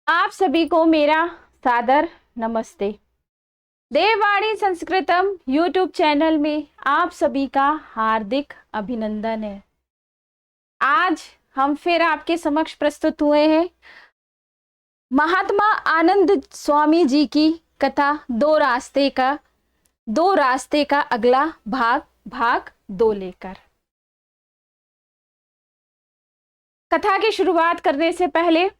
आप सभी को मेरा सादर नमस्ते। देववाणी संस्कृतम यूट्यूब चैनल में आप सभी का हार्दिक अभिनंदन है। आज हम फिर आपके समक्ष प्रस्तुत हुए हैं महात्मा आनंद स्वामी जी की कथा दो रास्ते का अगला भाग 2 लेकर। कथा की शुरुआत करने से पहले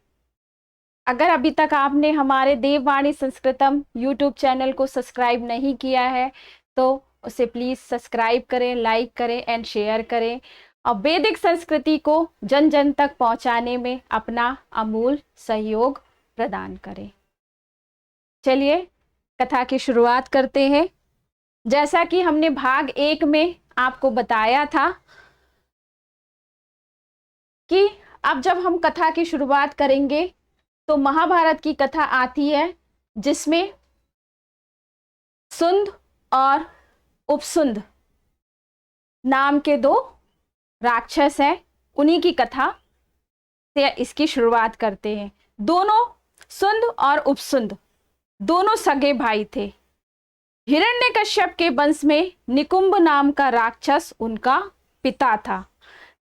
अगर अभी तक आपने हमारे देववाणी संस्कृतम यूट्यूब चैनल को सब्सक्राइब नहीं किया है तो उसे प्लीज सब्सक्राइब करें, लाइक करें एंड शेयर करें और वैदिक संस्कृति को जन जन तक पहुंचाने में अपना अमूल्य सहयोग प्रदान करें। चलिए कथा की शुरुआत करते हैं। जैसा कि हमने भाग 1 में आपको बताया था कि अब जब हम कथा की शुरुआत करेंगे तो महाभारत की कथा आती है जिसमें सुंद और उपसुंद नाम के 2 राक्षस हैं। उन्हीं की कथा से इसकी शुरुआत करते हैं। दोनों सुंद और उपसुंद दोनों सगे भाई थे। हिरण्यकश्यप के वंश में निकुंभ नाम का राक्षस उनका पिता था।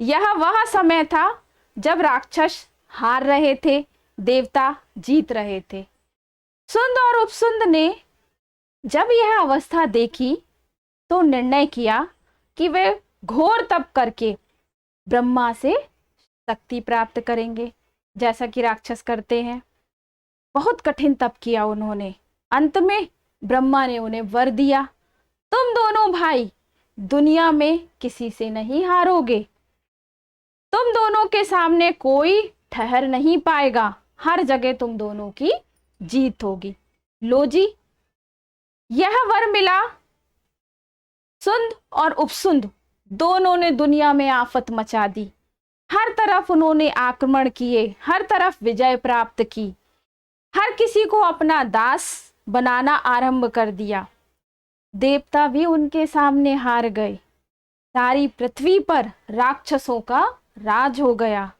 यह वह समय था जब राक्षस हार रहे थे, देवता जीत रहे थे। सुंद और उपसुंद ने जब यह अवस्था देखी तो निर्णय किया कि वे घोर तप करके ब्रह्मा से शक्ति प्राप्त करेंगे, जैसा कि राक्षस करते हैं। बहुत कठिन तप किया उन्होंने। अंत में ब्रह्मा ने उन्हें वर दिया, तुम दोनों भाई दुनिया में किसी से नहीं हारोगे, तुम दोनों के सामने कोई ठहर नहीं पाएगा, हर जगह तुम दोनों की जीत होगी। लो जी, यह वर मिला। सुंद और उपसुंद दोनों ने दुनिया में आफत मचा दी। हर तरफ उन्होंने आक्रमण किए, हर तरफ विजय प्राप्त की, हर किसी को अपना दास बनाना आरंभ कर दिया। देवता भी उनके सामने हार गए। सारी पृथ्वी पर राक्षसों का राज हो गया।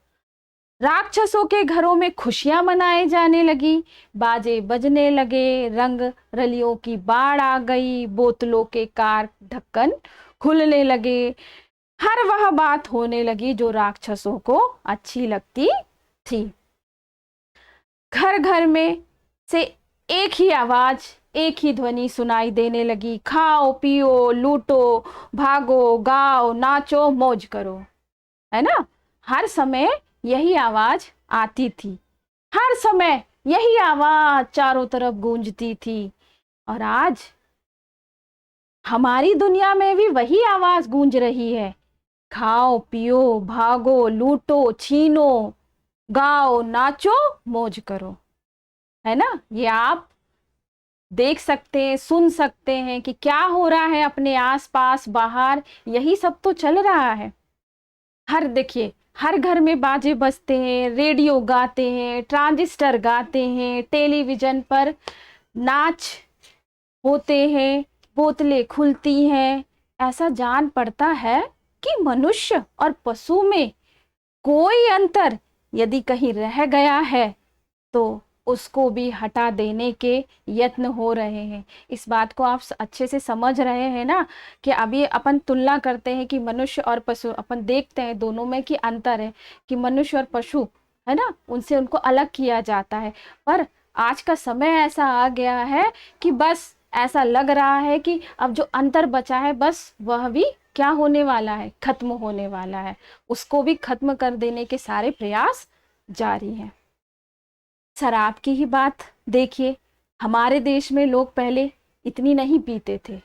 राक्षसों के घरों में खुशियां मनाए जाने लगी, बाजे बजने लगे, रंग रलियों की बाढ़ आ गई, बोतलों के कार ढक्कन खुलने लगे। हर वह बात होने लगी जो राक्षसों को अच्छी लगती थी। घर घर में से एक ही आवाज, एक ही ध्वनि सुनाई देने लगी, खाओ पियो लूटो भागो गाओ नाचो मौज करो। है ना? हर समय यही आवाज आती थी, हर समय यही आवाज चारों तरफ गूंजती थी। और आज हमारी दुनिया में भी वही आवाज गूंज रही है। खाओ पियो भागो लूटो छीनो गाओ नाचो मौज करो। है ना? ये आप देख सकते हैं, सुन सकते हैं कि क्या हो रहा है अपने आसपास बाहर। यही सब तो चल रहा है। देखिए, हर घर में बाजे बजते हैं, रेडियो गाते हैं, ट्रांजिस्टर गाते हैं, टेलीविजन पर नाच होते हैं, बोतलें खुलती हैं। ऐसा जान पड़ता है कि मनुष्य और पशु में कोई अंतर यदि कहीं रह गया है तो उसको भी हटा देने के यत्न हो रहे हैं। इस बात को आप अच्छे से समझ रहे हैं ना कि अभी अपन तुलना करते हैं कि मनुष्य और पशु, अपन देखते हैं दोनों में कि अंतर है कि मनुष्य और पशु, है ना, उनसे उनको अलग किया जाता है। पर आज का समय ऐसा आ गया है कि बस ऐसा लग रहा है कि अब जो अंतर बचा है बस वह भी क्या होने वाला है, खत्म होने वाला है। उसको भी खत्म कर देने के सारे प्रयास जारी हैं। शराब की ही बात देखिए, हमारे देश में लोग पहले इतनी नहीं पीते थे।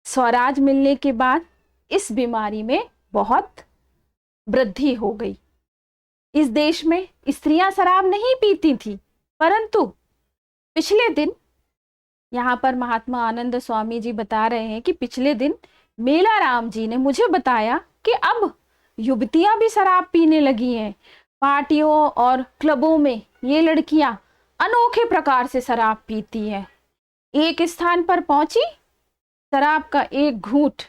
स्वराज मिलने के बाद इस बीमारी में बहुत वृद्धि हो गई। इस देश में स्त्रियां शराब नहीं पीती थी, परंतु पिछले दिन यहाँ पर महात्मा आनंद स्वामी जी बता रहे हैं कि पिछले दिन मेला राम जी ने मुझे बताया कि अब युवतियां भी शराब पीने लगी हैं। पार्टियों और क्लबों में ये लड़कियां अनोखे प्रकार से शराब पीती हैं। एक स्थान पर पहुंची, शराब का एक घूंट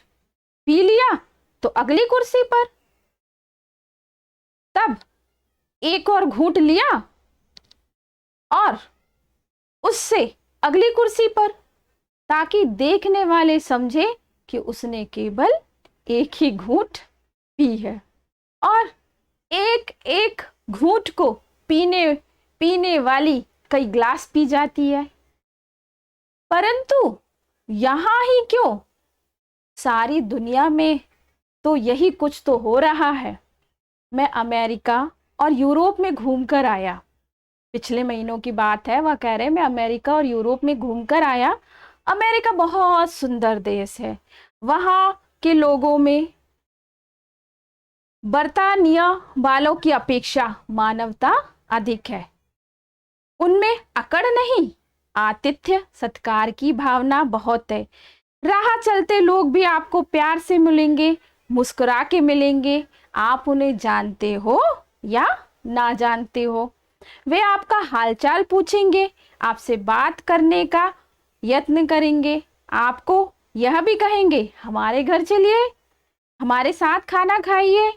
पी लिया तो अगली कुर्सी पर, तब एक और घूंट लिया और उससे अगली कुर्सी पर, ताकि देखने वाले समझे कि उसने केवल एक ही घूंट पी है। और एक एक घूंट को पीने पीने वाली कई ग्लास पी जाती है। परंतु यहां ही क्यों, सारी दुनिया में तो यही कुछ तो हो रहा है। मैं अमेरिका और यूरोप में घूमकर आया, पिछले महीनों की बात है। वह कह रहे मैं अमेरिका और यूरोप में घूमकर आया। अमेरिका बहुत सुंदर देश है। वहां के लोगों में बर्तानिया वालों की अपेक्षा मानवता अधिक है। उनमें अकड़ नहीं, आतिथ्य सत्कार की भावना बहुत है। राह चलते लोग भी आपको प्यार से मिलेंगे, मुस्कुरा के मिलेंगे। आप उन्हें जानते हो या ना जानते हो, वे आपका हालचाल पूछेंगे, आपसे बात करने का यत्न करेंगे, आपको यह भी कहेंगे हमारे घर चलिए, हमारे साथ खाना खाइए।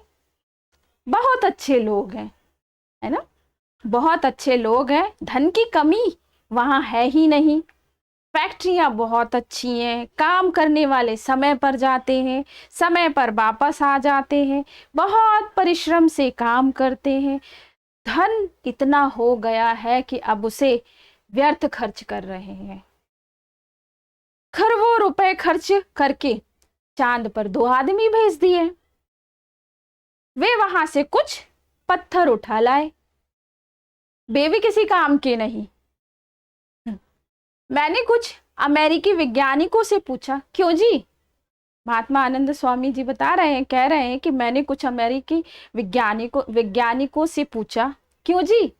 बहुत अच्छे लोग हैं, है ना, बहुत अच्छे लोग हैं। धन की कमी वहां है ही नहीं। फैक्ट्रियां बहुत अच्छी हैं, काम करने वाले समय पर जाते हैं, समय पर वापस आ जाते हैं, बहुत परिश्रम से काम करते हैं। धन इतना हो गया है कि अब उसे व्यर्थ खर्च कर रहे हैं। खरबों रुपए खर्च करके चांद पर 2 आदमी भेज दिए। वे वहां से कुछ पत्थर उठा लाए, वे भी किसी काम के नहीं। मैंने कुछ अमेरिकी वैज्ञानिकों से पूछा, क्यों जी? महात्मा आनंद स्वामी जी बता रहे हैं, कह रहे हैं कि मैंने कुछ अमेरिकी वैज्ञानिकों से पूछा, क्यों जी,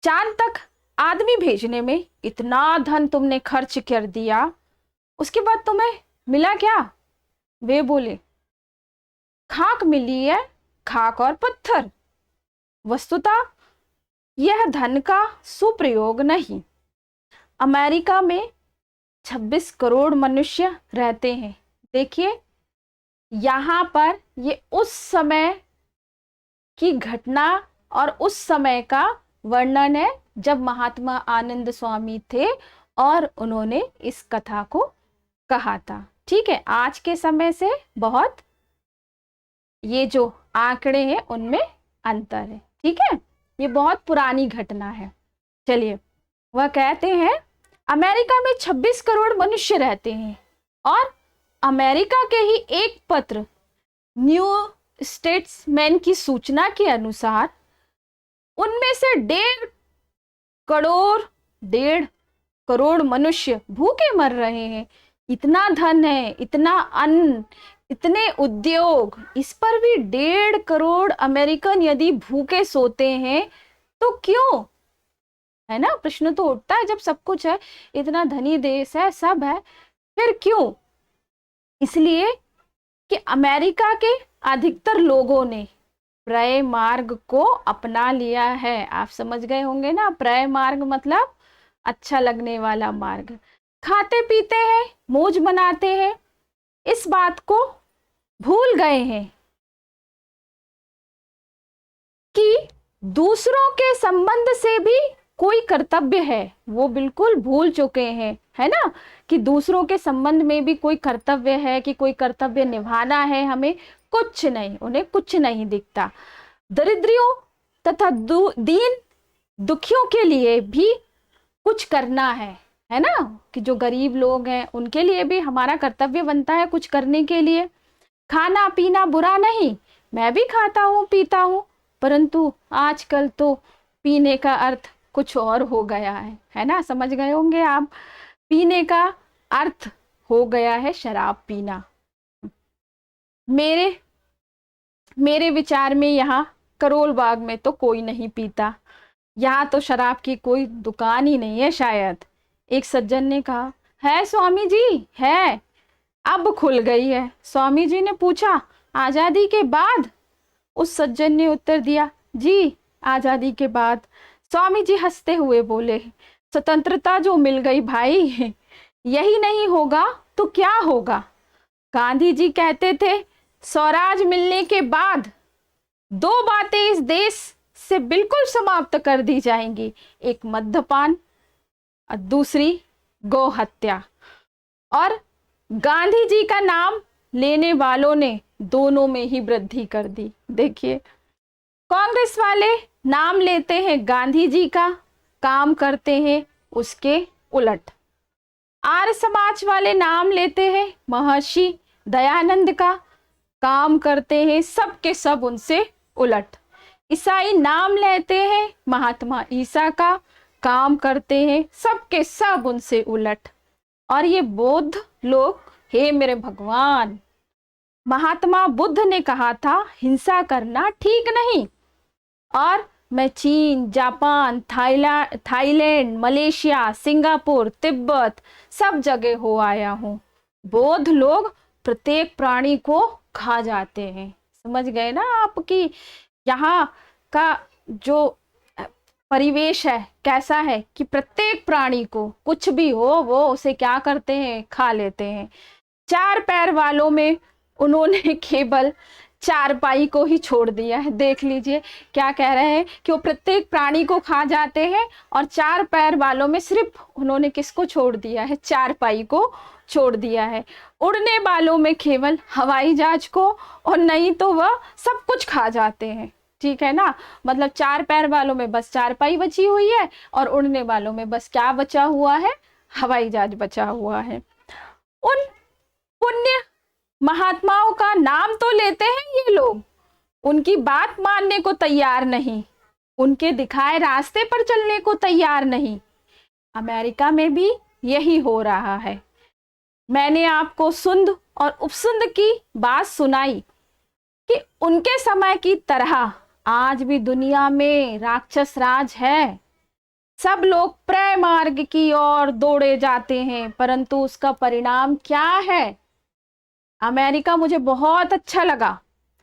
चांद तक आदमी भेजने में इतना धन तुमने खर्च कर दिया, उसके बाद तुम्हें मिला क्या? वे बोले, खाक मिली है, खाक और पत्थर। वस्तुतः यह धन का सुप्रयोग नहीं। अमेरिका में 26 करोड़ मनुष्य रहते हैं। देखिए यहां पर ये उस समय की घटना और उस समय का वर्णन है जब महात्मा आनंद स्वामी थे और उन्होंने इस कथा को कहा था। ठीक है, आज के समय से बहुत ये जो आंकड़े हैं उनमें अंतर है। ठीक है, ये बहुत पुरानी घटना है। चलिए, वह कहते हैं अमेरिका में 26 करोड़ मनुष्य रहते हैं और अमेरिका के ही एक पत्र न्यू स्टेट्समैन की सूचना के अनुसार उनमें से 1.5 करोड़ मनुष्य भूखे मर रहे हैं। इतना धन है, इतना अन्न, इतने उद्योग, इस पर भी 1.5 करोड़ अमेरिकन यदि भूखे सोते हैं तो क्यों? है ना, प्रश्न तो उठता है। जब सब कुछ है, इतना धनी देश है, सब है, फिर क्यों? इसलिए कि अमेरिका के अधिकतर लोगों ने पर्याय मार्ग को अपना लिया है। आप समझ गए होंगे ना, पर्याय मार्ग मतलब अच्छा लगने वाला मार्ग। खाते पीते हैं, मौज मनाते हैं, इस बात को भूल गए हैं कि दूसरों के संबंध से भी कोई कर्तव्य है। वो बिल्कुल भूल चुके हैं, है ना, कि दूसरों के संबंध में भी कोई कर्तव्य है, कि कोई कर्तव्य निभाना है हमें। कुछ नहीं, उन्हें कुछ नहीं दिखता। दरिद्रियों तथा दीन दुखियों के लिए भी कुछ करना है ना, कि जो गरीब लोग हैं उनके लिए भी हमारा कर्तव्य बनता है कुछ करने के लिए। खाना पीना बुरा नहीं, मैं भी खाता हूँ पीता हूँ, परंतु आजकल तो पीने का अर्थ कुछ और हो गया है ना, समझ गए होंगे आप। पीने का अर्थ हो गया है शराब पीना। मेरे विचार में यहाँ करोल बाग में तो कोई नहीं पीता, यहाँ तो शराब की कोई दुकान ही नहीं है शायद। एक सज्जन ने कहा, है स्वामी जी, है, अब खुल गई है। स्वामी जी ने पूछा, आजादी के बाद? उस सज्जन ने उत्तर दिया, जी आजादी के बाद। स्वामी जी हंसते हुए बोले, स्वतंत्रता जो मिल गई भाई, यही नहीं होगा तो क्या होगा? गांधी जी कहते थे, स्वराज मिलने के बाद 2 बातें इस देश से बिल्कुल समाप्त कर दी जाएंगी। एक मद्यपान और दूसरी गौ हत्या। और गांधी जी का नाम लेने वालों ने दोनों में ही वृद्धि कर दी। देखिए, कांग्रेस वाले नाम लेते हैं गांधी जी का, काम करते हैं उसके उलट। आर्य समाज वाले नाम लेते हैं महर्षि दयानंद का, काम करते हैं सब के सब उनसे उलट। ईसाई नाम लेते हैं महात्मा ईसा का, काम करते हैं सब के सब उनसे उलट। और ये बौद्ध लोग, हे मेरे भगवान, महात्मा बुद्ध ने कहा था हिंसा करना ठीक नहीं। और मैं चीन, Japan, Thailand, Malaysia, Singapore, Tibet सब जगह हो आया हूँ। बौद्ध लोग प्रत्येक प्राणी को खा जाते हैं। समझ गए ना आपकी यहाँ का जो परिवेश है कैसा है कि प्रत्येक प्राणी को कुछ भी हो वो उसे क्या करते हैं, खा लेते हैं। चार पैर वालों में उन्होंने केवल चारपाई को ही छोड़ दिया है। देख लीजिए क्या कह रहे हैं कि वो प्रत्येक प्राणी को खा जाते हैं, और चार पैर वालों में सिर्फ उन्होंने किसको छोड़ दिया है, चारपाई को छोड़ दिया है। उड़ने वालों में केवल हवाई जहाज को, और नहीं तो वह सब कुछ खा जाते हैं। ठीक है ना, मतलब चार पैर वालों में बस चारपाई बची हुई है, और उड़ने वालों में बस क्या बचा हुआ है, हवाई जहाज बचा हुआ है। उन पुण्य महात्माओं का नाम तो लेते हैं ये लोग, उनकी बात मानने को तैयार नहीं, उनके दिखाए रास्ते पर चलने को तैयार नहीं। अमेरिका में भी यही हो रहा है। मैंने आपको सुंद और उपसुंद की बात सुनाई कि उनके समय की तरह आज भी दुनिया में राक्षस राज है। सब लोग प्रय मार्ग की ओर दौड़े जाते हैं, परंतु उसका परिणाम क्या है? अमेरिका मुझे बहुत अच्छा लगा।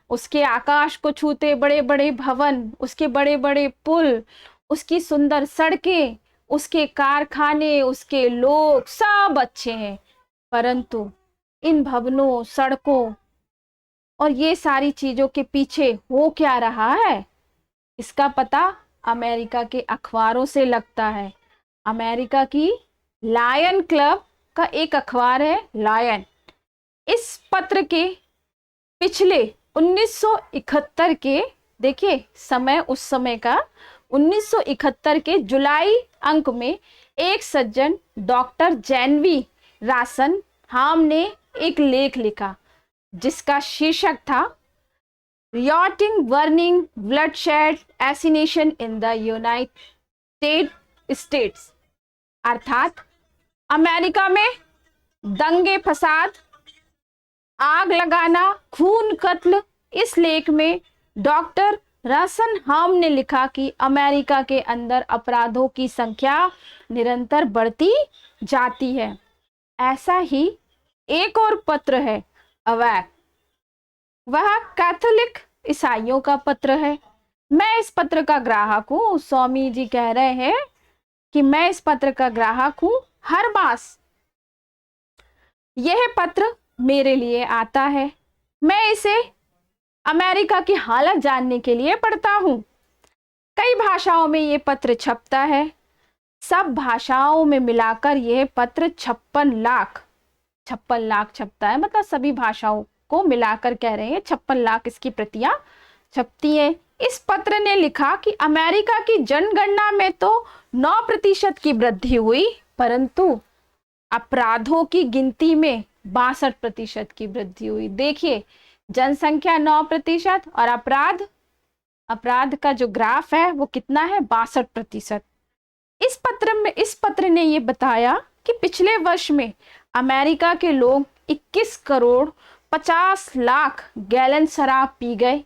उसके आकाश को छूते बड़े बड़े भवन, उसके बड़े बड़े पुल, उसकी सुंदर सड़कें, उसके कारखाने, उसके लोग सब अच्छे हैं। परंतु इन भवनों, सड़कों और ये सारी चीजों के पीछे हो क्या रहा है, इसका पता अमेरिका के अखबारों से लगता है। अमेरिका की लायन क्लब का एक अखबार है लायन। इस पत्र के पिछले 1971 के, देखिए समय उस समय का, 1971 के जुलाई अंक में एक सज्जन डॉक्टर जैनवी रासन हाम ने एक लेख लिखा जिसका शीर्षक था rioting burning bloodshed assassination in the United States, अर्थात अमेरिका में दंगे फसाद, आग लगाना, खून कत्ल। इस लेख में डॉक्टर रासन हाम ने लिखा कि अमेरिका के अंदर अपराधों की संख्या निरंतर बढ़ती जाती है। ऐसा ही एक और पत्र है अवैक, वह कैथोलिक ईसाइयों का पत्र है। मैं इस पत्र का ग्राहक हूँ। स्वामी जी कह रहे हैं कि मैं इस पत्र का ग्राहक हूँ। हर मास यह पत्र मेरे लिए आता है। मैं इसे अमेरिका की हालत जानने के लिए पढ़ता हूँ। कई भाषाओं में ये पत्र छपता है। सब भाषाओं में मिलाकर यह पत्र 56 लाख छपता है। मतलब सभी भाषाओं को मिलाकर कह रहे हैं 56 लाख इसकी प्रतियां छपती हैं। इस पत्र ने लिखा कि अमेरिका की जनगणना में तो 9% की वृद्धि हुई, परंतु अपराधों की गिनती में 62% की वृद्धि हुई। देखिए, जनसंख्या 9% और अपराध का जो ग्राफ है वो कितना है, 62%। इस पत्र ने ये बताया कि पिछले वर्ष में अमेरिका के लोग 21 करोड़ 50 लाख गैलन शराब पी गए।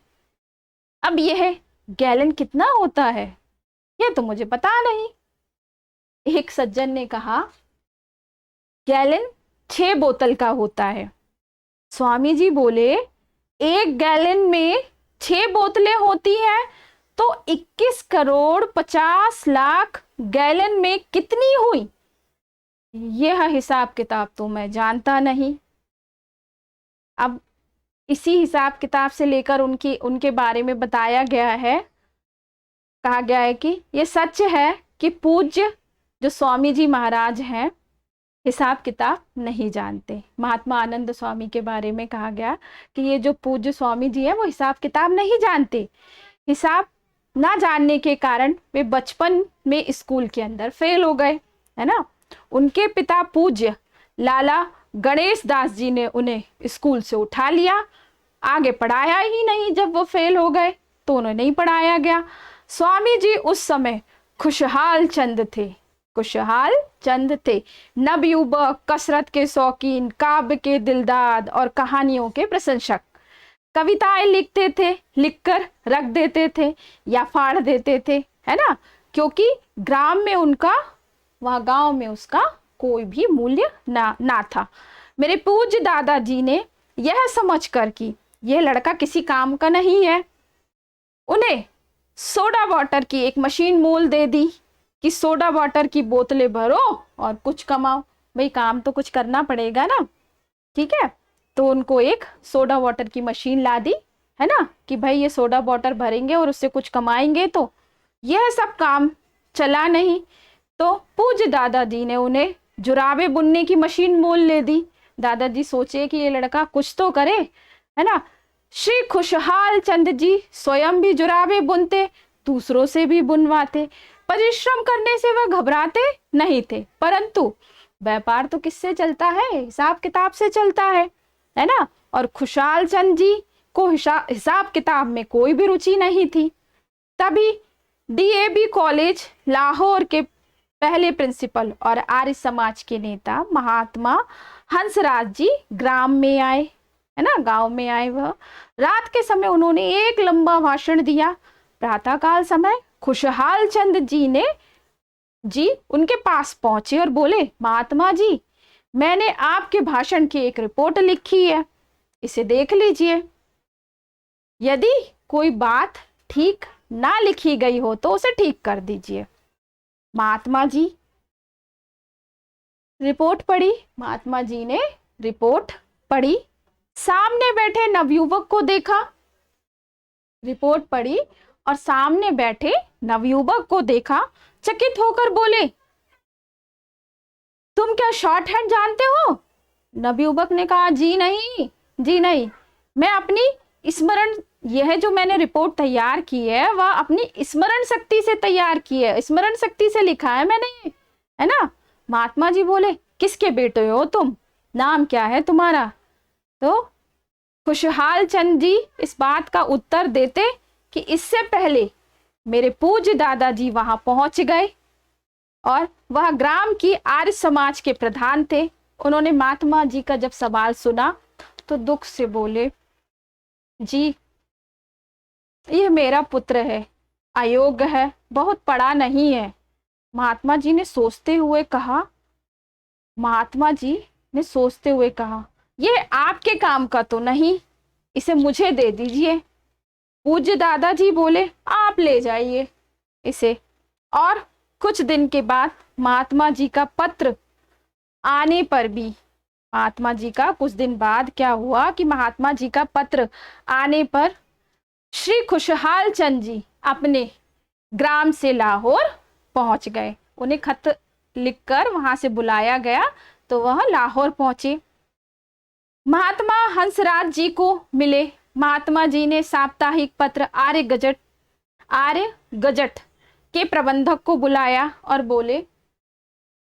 अब यह गैलन कितना होता है ये तो मुझे पता नहीं। एक सज्जन ने कहा गैलन 6 बोतल का होता है। स्वामी जी बोले एक गैलन में 6 बोतलें होती हैं तो 21 करोड़ 50 लाख गैलन में कितनी हुई, यह हिसाब किताब तो मैं जानता नहीं। अब इसी हिसाब किताब से लेकर उनके बारे में बताया गया है कहा गया है कि ये सच है कि पूज्य जो स्वामी जी महाराज हैं हिसाब किताब नहीं जानते। महात्मा आनंद स्वामी के बारे में कहा गया कि ये जो पूज्य स्वामी जी हैं वो हिसाब किताब नहीं जानते। हिसाब ना जानने के कारण वे बचपन में स्कूल के अंदर फेल हो गए, है ना। उनके पिता पूज्य लाला गणेश दास जी ने उन्हें स्कूल से उठा लिया, आगे पढ़ाया ही नहीं। जब वो फेल हो गए तो उन्हें नहीं पढ़ाया गया। स्वामी जी उस समय खुशहाल चंद थे, खुशहाल चंद थे, नवयुवक, कसरत के शौकीन, काव्य के दिलदार और कहानियों के प्रशंसक। कविताएं लिखते थे, लिखकर रख देते थे या फाड़ देते थे, है ना, क्योंकि ग्राम में उनका, वहाँ गांव में उसका कोई भी मूल्य ना था। मेरे पूज्य दादाजी ने यह समझकर कि यह लड़का किसी काम का नहीं है, उन्हें सोडा वाटर की एक मशीन मोल दे दी कि सोडा वाटर की बोतलें भरो और कुछ कमाओ। भाई काम तो कुछ करना पड़ेगा ना, ठीक है। तो उनको एक सोडा वाटर की मशीन ला दी, है ना, कि भाई ये सोडा वाटर भरेंगे और उससे कुछ कमाएंगे। तो यह सब काम चला नहीं, तो पूज्य दादाजी ने उन्हें जुराबे बुनने की मशीन मोल ले दी। दादाजी सोचे कि ये लड़का कुछ तो करे, है ना। श्री खुशहाल चंद जी स्वयं भी जुराबे बुनते, दूसरों से भी बुनवाते। परिश्रम करने से वह घबराते नहीं थे, परंतु व्यापार तो किससे चलता है, हिसाब किताब से चलता है ना। और खुशहाल चंद जी को हिसाब किताब में कोई भी रुचि नहीं थी। तभी डीएवी कॉलेज लाहौर के पहले प्रिंसिपल और आर्य समाज के नेता महात्मा हंसराज जी ग्राम में आए, है ना, गांव में आए। वह रात के समय उन्होंने एक लंबा भाषण दिया। प्रातःकाल समय खुशहाल चंद जी उनके पास पहुंचे और बोले, महात्मा जी, मैंने आपके भाषण की एक रिपोर्ट लिखी है, इसे देख लीजिए। यदि कोई बात ठीक ना लिखी गई हो तो उसे ठीक कर दीजिए। महात्मा जी रिपोर्ट पढ़ी, महात्मा जी ने रिपोर्ट पढ़ी, सामने बैठे नवयुवक को देखा, रिपोर्ट पढ़ी और सामने बैठे नवयुवक को देखा, चकित होकर बोले, तुम क्या शॉर्ट हैंड जानते हो? नवयुवक ने कहा, जी नहीं, मैं अपनी स्मरण, यह जो मैंने रिपोर्ट तैयार की है वह अपनी स्मरण शक्ति से तैयार की है, स्मरण शक्ति से लिखा है मैंने, है ना। महात्मा जी बोले, किसके बेटे हो तुम, नाम क्या है तुम्हारा? तो खुशहाल चंद जी इस बात का उत्तर देते कि इससे पहले मेरे पूज्य दादाजी वहां पहुंच गए और वह ग्राम की आर्य समाज के प्रधान थे। उन्होंने महात्मा जी का जब सवाल सुना तो दुख से बोले, जी यह मेरा पुत्र है, अयोग्य है, बहुत पढ़ा नहीं है। महात्मा जी ने सोचते हुए कहा, यह आपके काम का तो नहीं, इसे मुझे दे दीजिए। पूज्य दादाजी बोले, आप ले जाइए इसे। और कुछ दिन के बाद महात्मा जी का पत्र आने पर भी, महात्मा जी का कुछ दिन बाद क्या हुआ कि महात्मा जी का पत्र आने पर श्री खुशहाल चंद जी अपने ग्राम से लाहौर पहुंच गए। उन्हें खत लिखकर वहां से बुलाया गया तो वह लाहौर पहुंचे। महात्मा हंसराज जी को मिले। महात्मा जी ने साप्ताहिक पत्र आर्य गजट के प्रबंधक को बुलाया और बोले,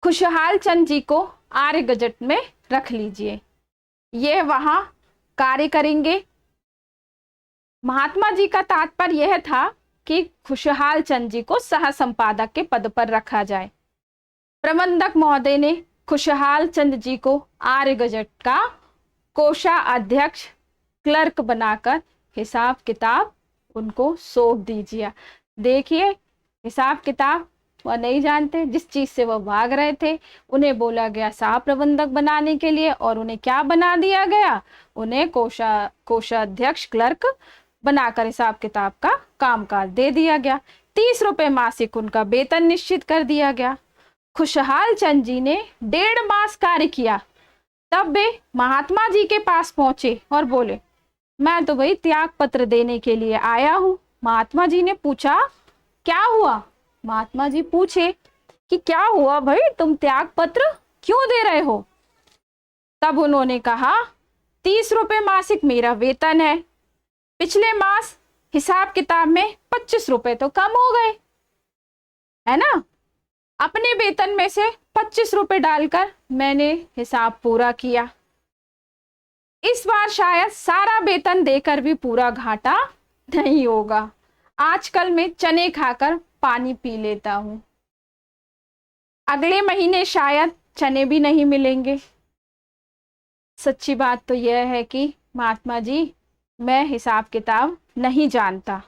खुशहाल चंद जी को आर्य गजट में रख लीजिए, यह वहां कार्य करेंगे। महात्मा जी का तात्पर्य यह था कि खुशहाल चंद जी को सह संपादक के पद पर रखा जाए। प्रबंधक महोदय ने खुशहाल चंद जी को आर्य गजट का कोषाध्यक्ष क्लर्क बनाकर हिसाब किताब उनको सौंप दीजिए। देखिए, हिसाब किताब वह नहीं जानते, जिस चीज से वह भाग रहे थे उन्हें बोला गया सह प्रबंधक बनाने के लिए, और उन्हें क्या बना दिया गया, उन्हें कोषाध्यक्ष क्लर्क बनाकर हिसाब किताब का कामकाज दे दिया गया। 30 रुपए मासिक उनका वेतन निश्चित कर दिया गया। खुशहाल चंद जी ने 1.5 मास कार्य किया, तब वे महात्मा जी के पास पहुंचे और बोले, मैं तो भाई त्याग पत्र देने के लिए आया हूँ। महात्मा जी ने पूछा, क्या हुआ? महात्मा जी पूछे कि क्या हुआ भाई, तुम त्याग पत्र क्यों दे रहे हो? तब उन्होंने कहा 30 रुपए मासिक मेरा वेतन है, पिछले मास हिसाब किताब में 25 रुपए तो कम हो गए, है ना। अपने वेतन में से 25 रुपए डालकर मैंने हिसाब पूरा किया। इस बार शायद सारा वेतन देकर भी पूरा घाटा नहीं होगा। आजकल मैं चने खाकर पानी पी लेता हूं, अगले महीने शायद चने भी नहीं मिलेंगे। सच्ची बात तो यह है कि महात्मा जी, मैं हिसाब किताब नहीं जानता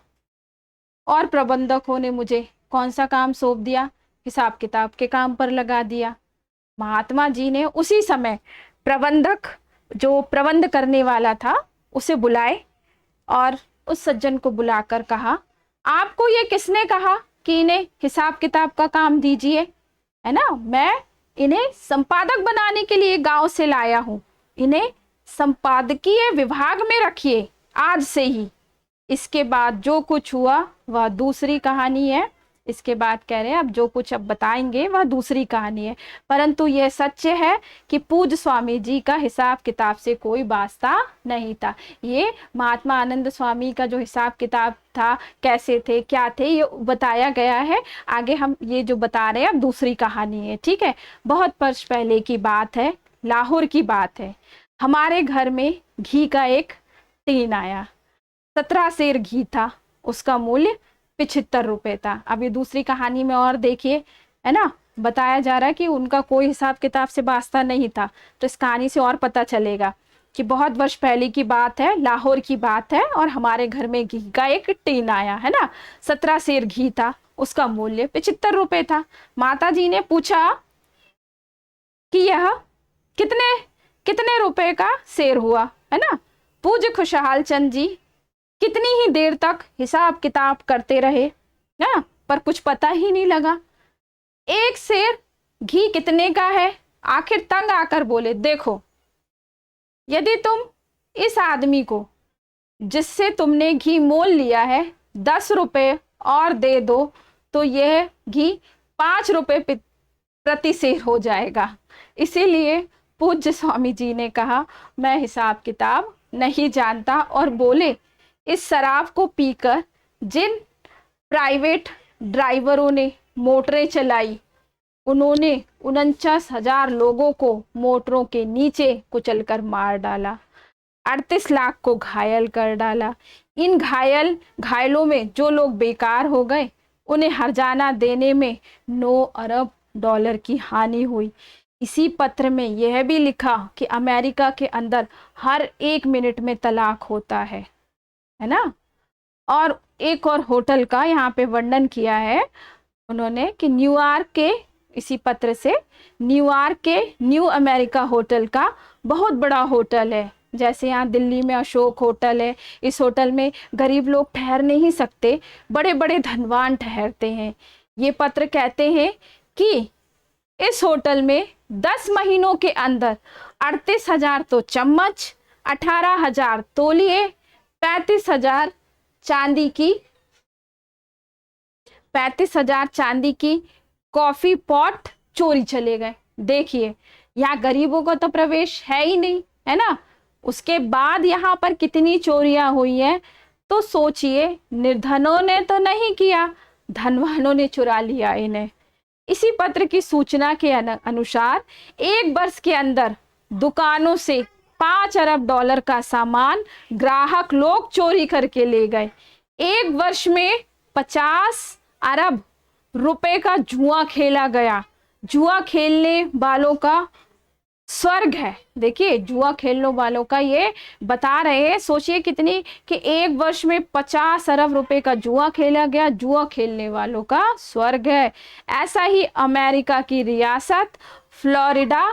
और प्रबंधकों ने मुझे कौन सा काम सौंप दिया, हिसाब किताब के काम पर लगा दिया। महात्मा जी ने उसी समय प्रबंधक, जो प्रबंध करने वाला था, उसे बुलाए और उस सज्जन को बुलाकर कहा, आपको ये किसने कहा कि इन्हें हिसाब किताब का काम दीजिए, है ना। मैं इन्हें संपादक बनाने के लिए गांव से लाया हूं, इन्हें संपादकीय विभाग में रखिए आज से ही। इसके बाद जो कुछ हुआ वह दूसरी कहानी है। इसके बाद कह रहे हैं अब जो कुछ अब बताएंगे वह दूसरी कहानी है, परंतु यह सत्य है कि पूज्य स्वामी जी का हिसाब किताब से कोई वास्ता नहीं था। ये महात्मा आनंद स्वामी का जो हिसाब किताब था, कैसे थे क्या थे, ये बताया गया है। आगे हम ये जो बता रहे हैं अब दूसरी कहानी है, ठीक है। बहुत वर्ष पहले की बात है, लाहौर की बात है। हमारे घर में घी का एक टीन आया, 17 सेर घी था, उसका मूल्य 75 रुपए था। अब ये दूसरी कहानी में और देखिए, है ना, बताया जा रहा है कि उनका कोई हिसाब किताब से वास्ता नहीं था। तो इस कहानी से और पता चलेगा कि बहुत वर्ष पहले की बात है, लाहौर की बात है, और हमारे घर में घी का एक टीन आया, है ना। 17 सेर घी था, उसका मूल्य 75 रुपए था। माता जी ने पूछा कि यह कितने कितने रुपए का सेर हुआ, है ना। पूज्य खुशहाल चंद जी कितनी ही देर तक हिसाब किताब करते रहे ना, पर कुछ पता ही नहीं लगा। एक सेर घी कितने का है, आखिर तंग आकर बोले, देखो यदि तुम इस आदमी को जिससे तुमने घी मोल लिया है 10 रुपए और दे दो तो यह घी 5 रुपए प्रति सेर हो जाएगा। इसीलिए पूज्य स्वामी जी ने कहा, मैं हिसाब किताब नहीं जानता, और बोले इस शराब को पीकर जिन प्राइवेट ड्राइवरों ने मोटरें चलाई, उन्होंने 49,000 लोगों को मोटरों के नीचे कुचलकर मार डाला, 38 लाख को घायल कर डाला। इन घायलों में जो लोग बेकार हो गए, उन्हें हर्जाना देने में 9 अरब डॉलर की हानि हुई। इसी पत्र में यह भी लिखा कि अमेरिका के अंदर हर 1 मिनट में तलाक होता है ना। और एक और होटल का यहाँ पे वर्णन किया है उन्होंने कि न्यूयॉर्क के, इसी पत्र से, न्यूयॉर्क के न्यू अमेरिका होटल का बहुत बड़ा होटल है। जैसे यहाँ दिल्ली में अशोक होटल है, इस होटल में गरीब लोग ठहर नहीं सकते, बड़े बड़े धनवान ठहरते हैं। ये पत्र कहते हैं कि इस होटल में 10 महीनों के अंदर 38,000 तो चम्मच, 18,000 तौलिए, 35,000 चांदी की कॉफी पॉट चोरी चले गए। देखिए यहाँ गरीबों को तो प्रवेश है ही नहीं, है ना। उसके बाद यहाँ पर कितनी चोरियां हुई हैं, तो सोचिए, निर्धनों ने तो नहीं किया, धनवानों ने चुरा लिया इन्हें। इसी पत्र की सूचना के अनुसार 1 वर्ष के अंदर दुकानों से 5 अरब डॉलर का सामान ग्राहक लोग चोरी करके ले गए। 1 वर्ष में 50 अरब रुपए का जुआ खेला गया। जुआ खेलने वालों का स्वर्ग है। देखिए जुआ खेलने वालों का ये बता रहे हैं, सोचिए कितनी, कि 1 वर्ष में 50 अरब रुपए का जुआ खेला गया। जुआ खेलने वालों का स्वर्ग है। ऐसा ही अमेरिका की रियासत फ्लोरिडा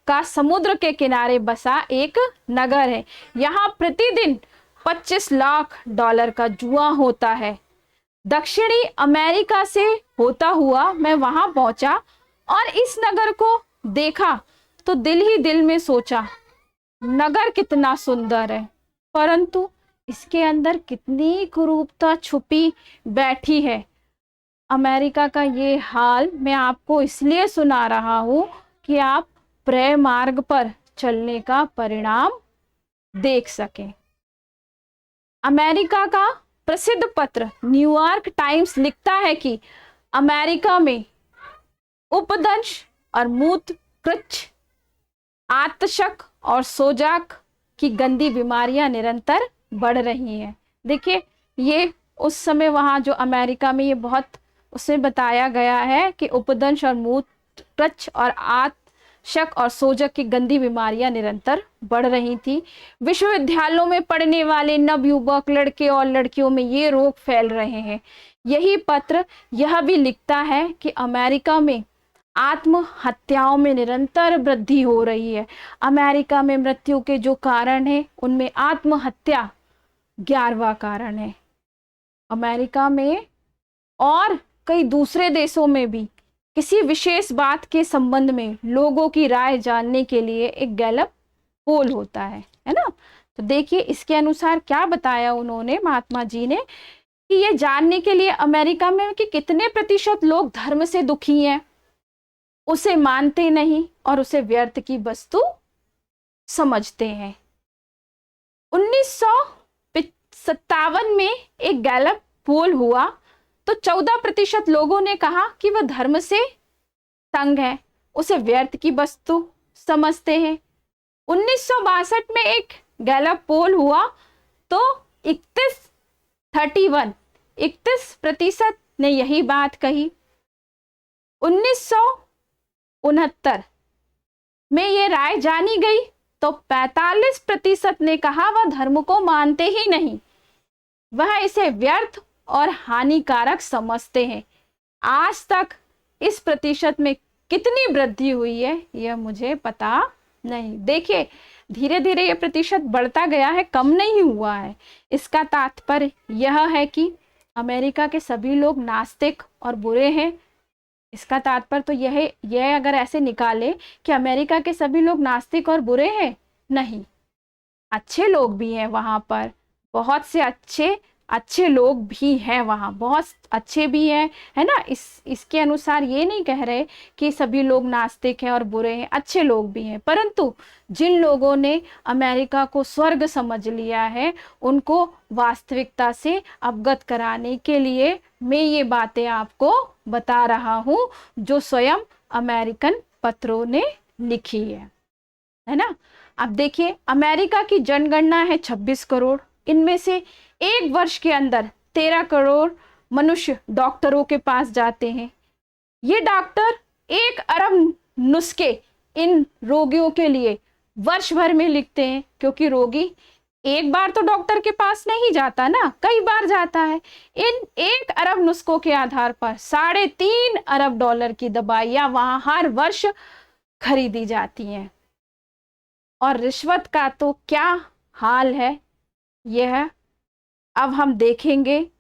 का समुद्र के किनारे बसा एक नगर है। यहाँ प्रतिदिन 25 लाख डॉलर का जुआ होता है। दक्षिणी अमेरिका से होता हुआ मैं वहां पहुंचा और इस नगर को देखा तो दिल ही दिल में सोचा, नगर कितना सुंदर है, परंतु इसके अंदर कितनी कुरूपता छुपी बैठी है। अमेरिका का ये हाल मैं आपको इसलिए सुना रहा हूं कि आप प्रेय मार्ग पर चलने का परिणाम देख सकें। अमेरिका का प्रसिद्ध पत्र न्यूयॉर्क टाइम्स लिखता है कि अमेरिका में उपदंश और मूत्रकृच्छ, आतशक और सोजाक की गंदी बीमारियां निरंतर बढ़ रही हैं। देखिए, ये उस समय वहाँ जो अमेरिका में ये बहुत उसमें बताया गया है कि उपदंश और मूत्रकृच्छ और आतशक और सोजक की गंदी बीमारियां निरंतर बढ़ रही थी। विश्वविद्यालयों में पढ़ने वाले नवयुवक लड़के और लड़कियों में ये रोग फैल रहे हैं। यही पत्र यह भी लिखता है कि अमेरिका में आत्महत्याओं में निरंतर वृद्धि हो रही है। अमेरिका में मृत्यु के जो कारण है उनमें आत्महत्या 11वां कारण है। अमेरिका में और कई दूसरे देशों में भी किसी विशेष बात के संबंध में लोगों की राय जानने के लिए एक गैलप पोल होता है ना। तो देखिए, इसके अनुसार क्या बताया उन्होंने, महात्मा जी ने, कि ये जानने के लिए अमेरिका में कि कितने प्रतिशत लोग धर्म से दुखी हैं, उसे मानते नहीं और उसे व्यर्थ की वस्तु समझते हैं। 1957 में एक गैलप पोल हुआ तो 14% लोगों ने कहा कि वह धर्म से तंग है, उसे व्यर्थ की वस्तु समझते हैं। 1962 में एक गैलप पोल हुआ तो 31% ने यही बात कही। 1969 में ये राय जानी गई तो 45% ने कहा वह धर्म को मानते ही नहीं, वह इसे व्यर्थ और हानिकारक समझते हैं। आज तक इस प्रतिशत में कितनी वृद्धि हुई है यह मुझे पता नहीं। देखिए, धीरे धीरे यह प्रतिशत बढ़ता गया है, कम नहीं हुआ है। इसका तात्पर्य यह है कि अमेरिका के सभी लोग नास्तिक और बुरे हैं। इसका तात्पर्य तो यह अगर ऐसे निकाले कि अमेरिका के सभी लोग नास्तिक और बुरे हैं, नहीं, अच्छे लोग भी हैं वहां पर, बहुत से अच्छे लोग भी हैं वहाँ, बहुत अच्छे भी हैं, है ना। इसके अनुसार ये नहीं कह रहे कि सभी लोग नास्तिक हैं और बुरे हैं, अच्छे लोग भी हैं। परंतु जिन लोगों ने अमेरिका को स्वर्ग समझ लिया है उनको वास्तविकता से अवगत कराने के लिए मैं ये बातें आपको बता रहा हूँ जो स्वयं अमेरिकन पत्रों ने लिखी है ना। अब देखिए, अमेरिका की जनगणना है 26 करोड़। इनमें से एक वर्ष के अंदर 13 करोड़ मनुष्य डॉक्टरों के पास जाते हैं। ये डॉक्टर 1 अरब नुस्खे इन रोगियों के लिए वर्ष भर में लिखते हैं, क्योंकि रोगी एक बार तो डॉक्टर के पास नहीं जाता ना, कई बार जाता है। इन 1 अरब नुस्खों के आधार पर $3.5 अरब की दवाइयां वहां हर वर्ष खरीदी जाती हैं। और रिश्वत का तो क्या हाल है यह अब हम देखेंगे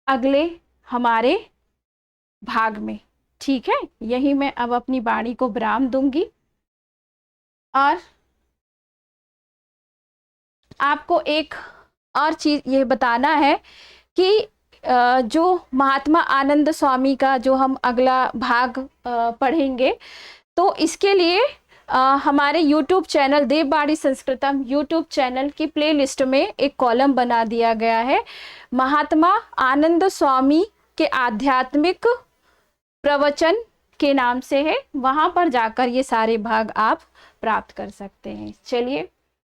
अगले हमारे भाग में, ठीक है। यही मैं अब अपनी वाणी को विराम दूंगी और आपको एक और चीज ये बताना है कि जो महात्मा आनंद स्वामी का जो हम अगला भाग पढ़ेंगे, तो इसके लिए हमारे YouTube चैनल देववाणी संस्कृतम YouTube चैनल की प्लेलिस्ट में एक कॉलम बना दिया गया है, महात्मा आनंद स्वामी के आध्यात्मिक प्रवचन के नाम से है। वहां पर जाकर ये सारे भाग आप प्राप्त कर सकते हैं। चलिए,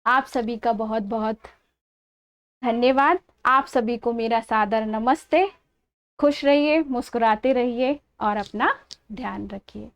आप सभी का बहुत बहुत धन्यवाद। आप सभी को मेरा सादर नमस्ते। खुश रहिए, मुस्कुराते रहिए और अपना ध्यान रखिए।